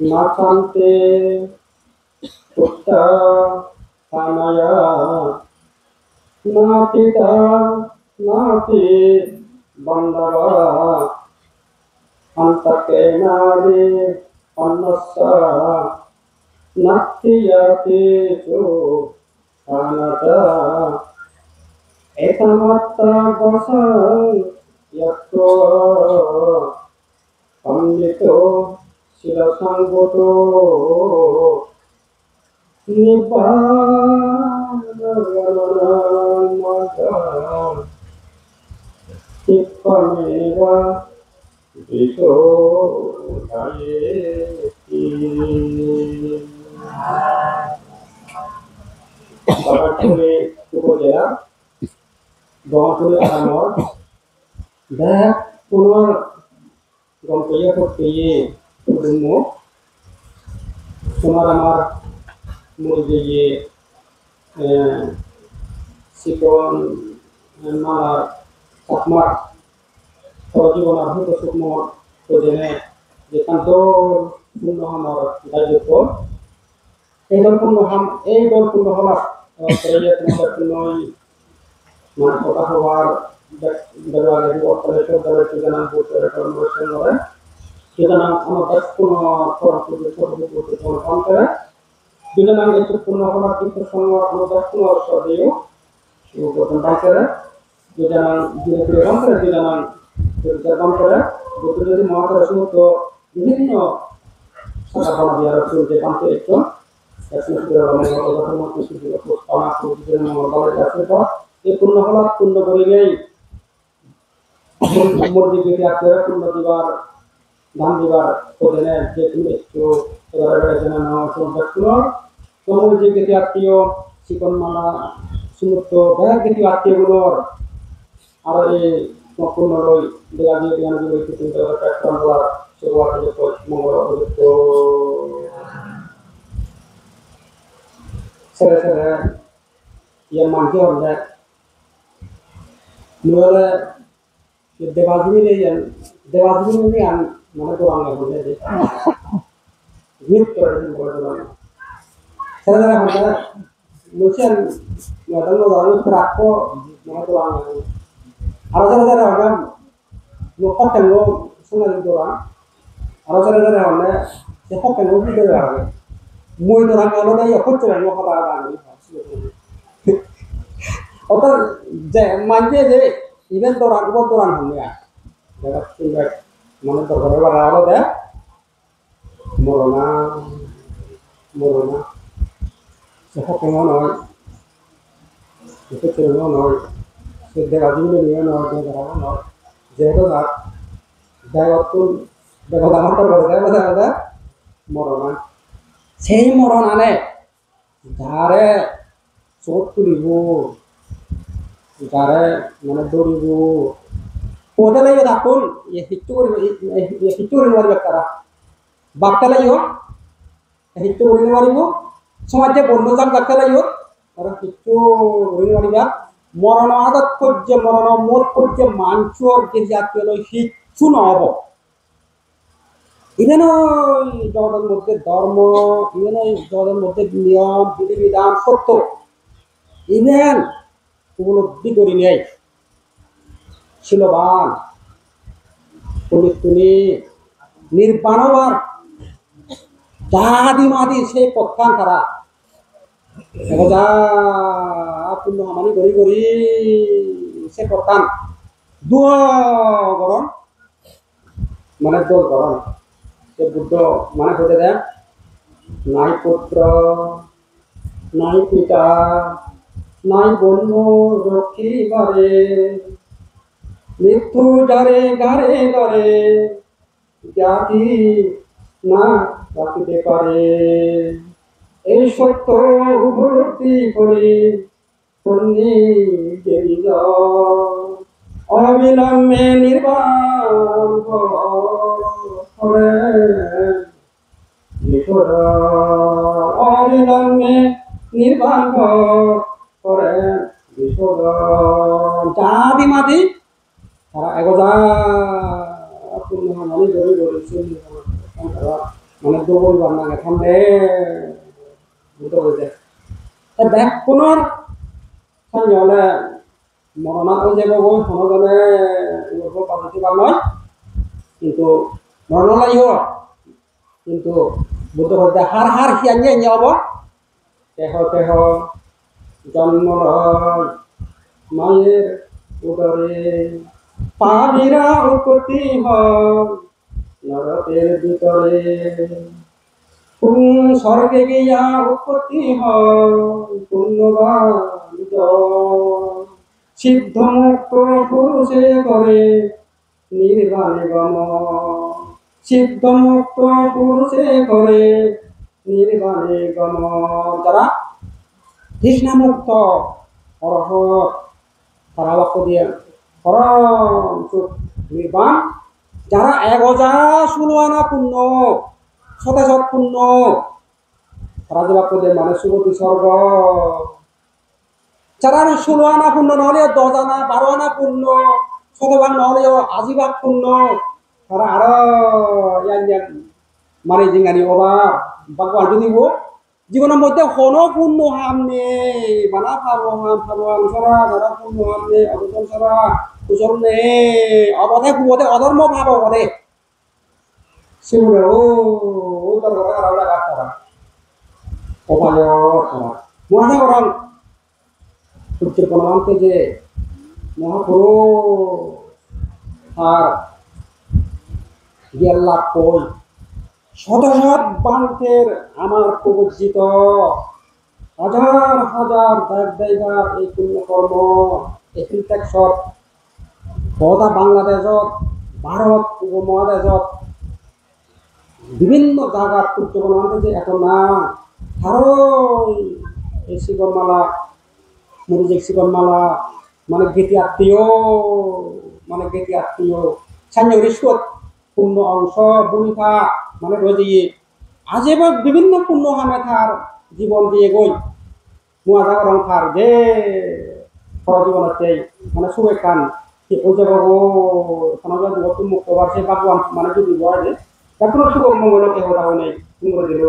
নাচান্তে পুত্তা কানায়া নাতিতা নাতি বান্ধবা antake nari annassa nattiyati tu kanata etamatta basang yatto pandito silasanggoto nibbana tippameva Itu Baraturi Upojaya Gawaturi Alamor Dah Punor Gompiya Puttiye Rumo Sumaramar Murjiye Sikon Malar Sakmar জীবনের ভূত সূক্ষ্ম প্রজনে যে কান্ত পূর্ণ হমার দায়িত্ব এই দল পূর্ণ হওয়ার পূর্ণই মানে কথা হওয়ার ব্যবহারের অর্থের শব্দের ঠিকানা ভূতের কর্মসূচি নয় ঠিকানা আমাদের পূর্ণ করে ঠিকানা একটু পূর্ণ হওয়ার কিন্তু সময় আমাদের পূর্ণ সদিও প্রথম করে ঠিকানা ধীরে ধীরে অন্তরে ঠিকানা Dalam pada betul jadi mata semua tu ini no sahaja biar suruh pantai itu esok sudah ramai orang semua tu sudah panas tu sudah orang dah siapa ini pun nak beri ni umur di kita pun nak dibar dan dibar kodenya jadi itu orang jangan nama semua betul kamu di kita tio sikon mana semua tu banyak kita tio ulur ada maupun melalui dengan itu tinggal terkait luar sebuah kehidupan mengelola itu sering yang maju anda mulai dewasa ini yang mana kurang yang boleh deh gitu orang boleh sering anda lucian nggak tahu lalu terako mana kurang Ada orang lokal tengok sungai itu orang, ada orang siapa tengok itu orang, mui itu orang kalau dia ikut cuma lokal orang ini, atau manja je event orang hamnya, jaga tinggal mana terbaru orang ada, morona, siapa tengok orang, itu cuma orang. Dewa ini dia nak orang nak jadi nak dewa tu dewa dalam terbaru ada morona. Saya morona ni, jare 70,000, jare mana 2,000. Pada lagi ada pun, ye hitu luar biasa. Bakal lagi yo, hitu luar biasa. Semua je bondo jam bakal lagi yo, orang hitu luar biasa. মরণ আদত করছে মরণ মত করছে মাঞ্চর যে জাতীয় হিচ্ছু নহব even জগতের মধ্যে ধর্ম ইভেন জগতের মধ্যে নিয়ম বিধিবিধান সত্য ইভেন উপলব্ধি করি নেই শিলবান পবিত্রী নির্বাণবার জাদি মাদি সেই পক্ষান তারা Egoja punya hamani gori seportan dua goron mana dua goron se buddho mana kode deh nai putra nai pita nai bono rokhi bare mrityu gare jati na rakite pare এই সত্য উপলব্ধি করে পন্নি গেল অবিলম্বে নির্বাণ করে অবিলম্বে নির্বাণ করে জাতি মাতি তারা এগোজা পূর্ণ মানে গড়ে গড়েছে মানে দৌড় বান্নাকে থামলে বুঝতে পেরেছে দেখ পুনর সামনে মরণা ওই যে বই সনজনে পাবলিক নয় কিন্তু মরণলাই হোক কিন্তু বুঝতে পারছে হার হার হিয়াঙ্গে হব দেহ দেহ জন্ম মায়ের উদরে পাবিরা উপতি হয় নরকের ভিতরে স্বর্গে গিয়া উপতি হয় পুণ্যবান সিদ্ধ মুক্ত পুরুষে করে নির্বাণে গম সিদ্ধ মুক্ত পুরুষে করে নির্বাণে গম যারা তৃষ্ণামুক্ত অরহত তারা বাক্য দিয়ে পরম সুখ নির্বাণ যারা 1016 আনা পুণ্য শতশত পুণ্য তারা যে বাক্য দিয়ে মানে সুগতি স্বর্গ যারা 16 আনা পুণ্য নহলেও 10 আনা 12 আনা পুণ্য শতভাগ নহলেও আজীবাগ পুণ্য তারা আরো মানে জিঙ্গানি অভাব ভগবান যদি জীবনের মধ্যে কোনো পূর্ণ হাম নেই মানা ভাবান সরা যারা পূর্ণ হাম নেই অবচন সরা কুচল নেই অবধে কুবধে অধর্ম ভাব অবধে সেগুলো ও তোর কথা কারা গাছ করা কপাল করা মনে করেন সূর্য প্রণামকে যে মহাপুরুষ আর গেল্লা কই শত শত বান্তের আমার প্রবর্জিত হাজার হাজার দায়গার এই পুণ্যকর্ম এই তীর্থাক্ষর গোটা বাংলাদেশত ভারত উপমহাদেশত বিভিন্ন জায়গার সূর্য যে এখন না আরো এই শিকরমালা মরিজিক শিকরমালা মানে গীতি আত্মীয় সান্য ঋষত পূর্ণ অংশ ভূমিকা মানে রোজি আজীব বিভিন্ন পূর্ণ হামে থার জীবন দিয়ে গই মুয়া জাগরং থার যে জীবনতে মানে সুবে খান ওই যে বাবু সমাজের নতুন মুক্ত বাড়ছে ভগবান মানে যদি বলে যে এখন সুগম মঙ্গল কেহ তাহলে দিল